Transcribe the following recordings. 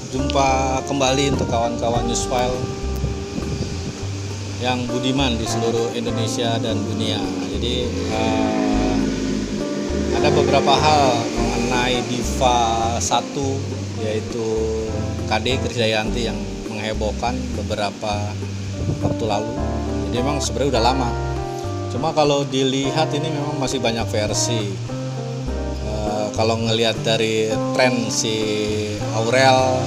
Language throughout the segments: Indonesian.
Jumpa kembali untuk kawan-kawan Newsfile yang budiman di seluruh Indonesia dan dunia. Jadi ada beberapa hal mengenai Diva 1, yaitu KD Krisdayanti yang menghebohkan beberapa waktu lalu. Jadi memang sebenarnya udah lama. Cuma kalau dilihat ini memang masih banyak versi. Kalau ngelihat dari tren si Aurel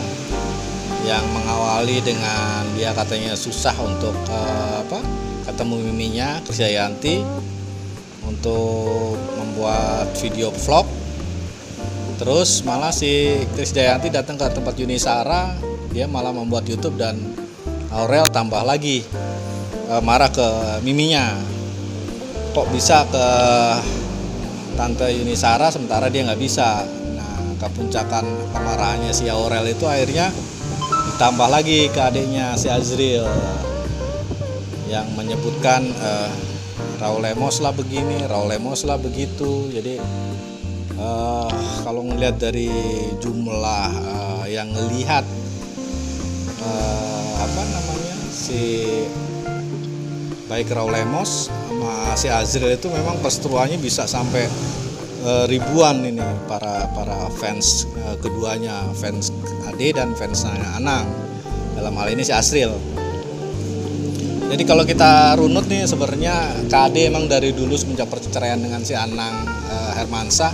yang mengawali dengan dia katanya susah untuk ketemu miminya Krisdayanti untuk membuat video vlog, terus malah si Krisdayanti datang ke tempat Yuni Shara, dia malah membuat YouTube, dan Aurel tambah lagi marah ke miminya, kok bisa ke Tante Yuni Shara sementara dia nggak bisa. Nah, kepuncakan kemarahannya si Aurel itu akhirnya ditambah lagi ke adiknya si Azril yang menyebutkan Raul Lemos lah begini, Raul Lemos lah begitu. Jadi kalau ngelihat dari jumlah yang ngelihat si baik Raul Lemos sama si Azril itu memang perseteruannya bisa sampai ribuan ini para fans keduanya, fans Ade dan fans Anang, dalam hal ini si Azril. Jadi kalau kita runut nih, sebenarnya KD emang dari dulu semenjak perceraian dengan si Anang Hermansyah,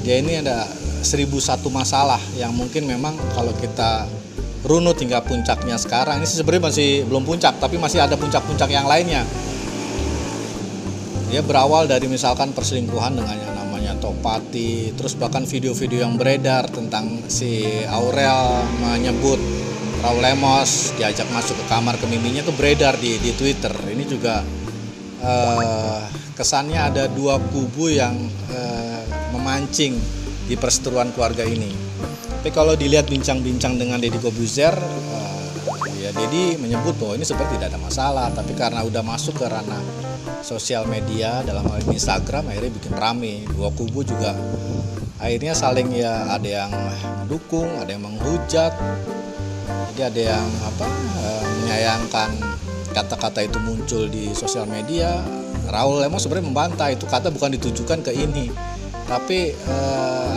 dia ini ada 1001 masalah yang mungkin memang kalau kita runut hingga puncaknya sekarang, ini sebenarnya masih belum puncak, tapi masih ada puncak-puncak yang lainnya. Dia berawal dari misalkan perselingkuhan dengan yang namanya Topati, terus bahkan video-video yang beredar tentang si Aurel menyebut Raul Lemos diajak masuk ke kamar ke miminya itu beredar di Twitter. Ini juga kesannya ada dua kubu yang memancing di perseteruan keluarga ini. Tapi kalau dilihat bincang-bincang dengan Deddy Corbuzier, ya Deddy menyebut bahwa ini seperti tidak ada masalah, tapi karena udah masuk ke ranah sosial media dalam hal ini Instagram, akhirnya bikin rame. Dua kubu juga akhirnya saling, ya ada yang mendukung, ada yang menghujat. Jadi ada yang menyayangkan kata-kata itu muncul di sosial media. Raul Lemos sebenarnya membantah itu kata bukan ditujukan ke ini, tapi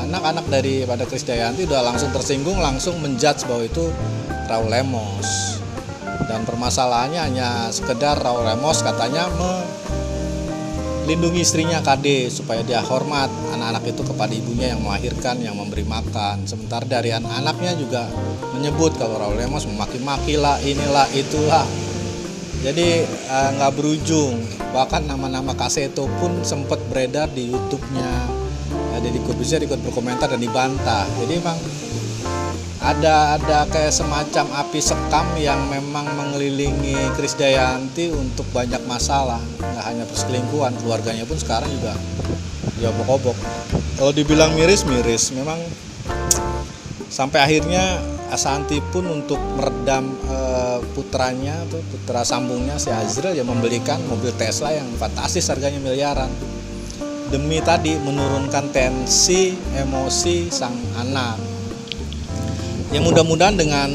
anak-anak daripada Krisdayanti udah langsung tersinggung, langsung menjudge bahwa itu Raul Lemos. Dan permasalahannya hanya sekedar Raul Lemos katanya melindungi istrinya KD supaya dia hormat anak-anak itu kepada ibunya yang melahirkan, yang memberi makan. Sementara dari anak-anaknya juga menyebut kalau Raul Lemos memaki-maki lah, inilah itulah. Jadi nggak berujung. Bahkan nama-nama Kaseto pun sempat beredar di YouTube-nya Deddy Corbuzier, ikut berkomentar dan dibantah. Jadi memang ada kayak semacam api sekam yang memang mengelilingi Krisdayanti untuk banyak masalah. Nggak hanya perselingkuhan, keluarganya pun sekarang juga diobok-obok. Kalau dibilang miris, memang sampai akhirnya Ashanty pun untuk meredam putranya, putra sambungnya si Azril, yang membelikan mobil Tesla yang fantastis harganya miliaran, demi tadi menurunkan tensi emosi sang anak. Yang mudah-mudahan dengan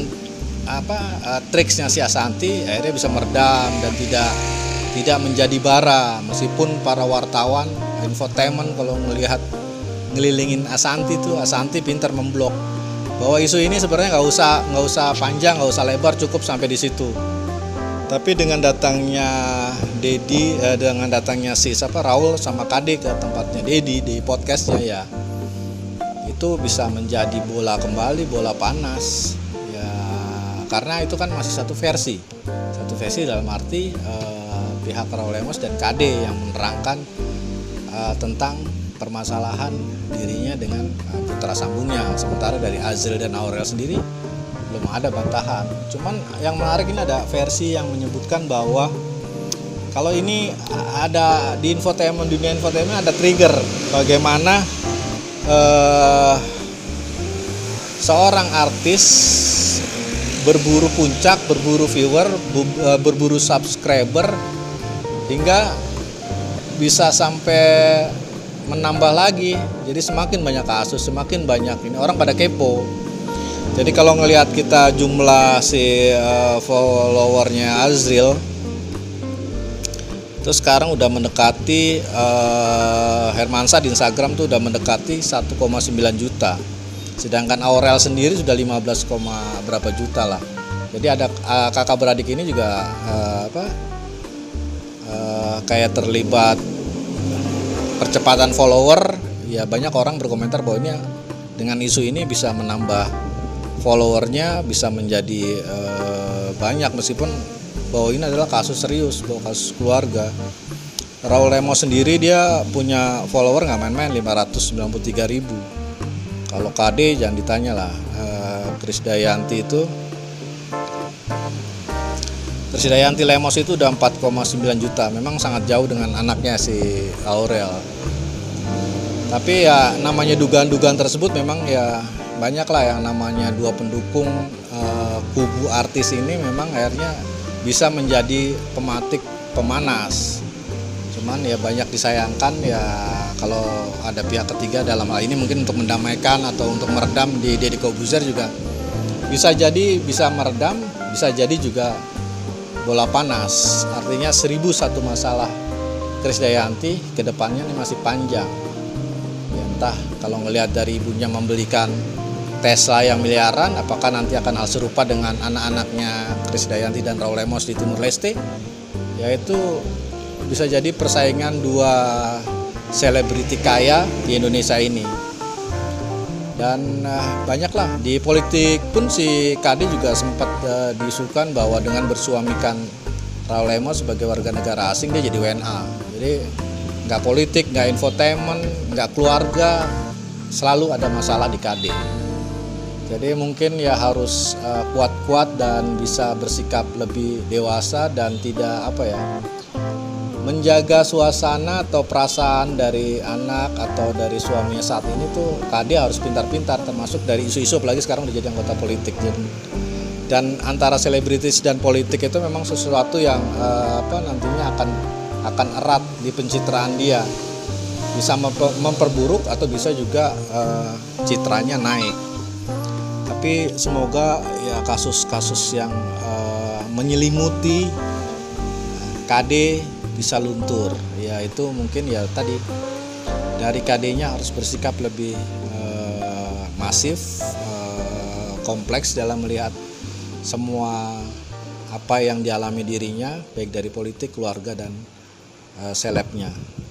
triksnya si Ashanty akhirnya bisa meredam dan tidak menjadi bara. Meskipun para wartawan infotainment kalau melihat ngelilingin Ashanty itu, Ashanty pintar memblok bahwa isu ini sebenarnya nggak usah panjang, nggak usah lebar, cukup sampai di situ. Tapi dengan datangnya Deddy, dengan datangnya Raul sama KD ke tempatnya Deddy di podcastnya, ya itu bisa menjadi bola panas ya, karena itu kan masih satu versi dalam arti pihak Raul Lemos dan KD yang menerangkan tentang permasalahan dirinya dengan putra sambungnya. Sementara dari Azril dan Aurel sendiri belum ada bantahan. Cuman yang menarik ini ada versi yang menyebutkan bahwa kalau ini ada di dunia infotainment ada trigger bagaimana seorang artis berburu puncak, berburu viewer, berburu subscriber hingga bisa sampai menambah lagi. Jadi semakin banyak kasus, semakin banyak ini orang pada kepo. Jadi kalau ngelihat kita jumlah si followernya Azril itu sekarang udah mendekati Hermansyah di Instagram tuh udah mendekati 1,9 juta. Sedangkan Aurel sendiri sudah 15, berapa juta lah. Jadi ada kakak beradik ini juga kayak terlibat percepatan follower. Ya banyak orang berkomentar bahwa ini dengan isu ini bisa menambah followernya, bisa menjadi banyak, meskipun bahwa ini adalah kasus serius, bahwa kasus keluarga. Raul Lemos sendiri dia punya follower nggak main-main 593.000. Kalau KD jangan ditanya lah. Krisdayanti Lemos itu udah 4,9 juta. Memang sangat jauh dengan anaknya si Aurel. Tapi ya namanya dugaan-dugaan tersebut memang ya banyak lah yang namanya dua pendukung kubu artis ini memang akhirnya bisa menjadi pemanas. Cuman ya banyak disayangkan ya kalau ada pihak ketiga dalam hal ini mungkin untuk mendamaikan atau untuk meredam di Deddy Corbuzier juga bisa jadi bisa meredam, bisa jadi juga bola panas. Artinya 1001 masalah Krisdayanti ke depannya ini masih panjang. Ya, entah kalau ngelihat dari ibunya membelikan Tesla yang miliaran, apakah nanti akan hal serupa dengan anak-anaknya Krisdayanti dan Raul Lemos di Timur Leste? Yaitu bisa jadi persaingan dua selebriti kaya di Indonesia ini. Dan banyaklah di politik pun si KD juga sempat diisukan bahwa dengan bersuamikan Raul Lemos sebagai warga negara asing dia jadi WNA. Jadi nggak politik, nggak infotainment, nggak keluarga, selalu ada masalah di KD. Jadi mungkin ya harus kuat-kuat dan bisa bersikap lebih dewasa dan tidak menjaga suasana atau perasaan dari anak atau dari suaminya saat ini tuh KD harus pintar-pintar, termasuk dari isu-isu, apalagi sekarang udah jadi anggota politik. Dan antara selebritis dan politik itu memang sesuatu yang nantinya akan erat di pencitraan dia, bisa memperburuk atau bisa juga citranya naik. Tapi semoga ya kasus-kasus yang menyelimuti KD bisa luntur. Ya itu mungkin ya tadi dari KD-nya harus bersikap lebih masif, kompleks dalam melihat semua apa yang dialami dirinya, baik dari politik, keluarga dan selebnya.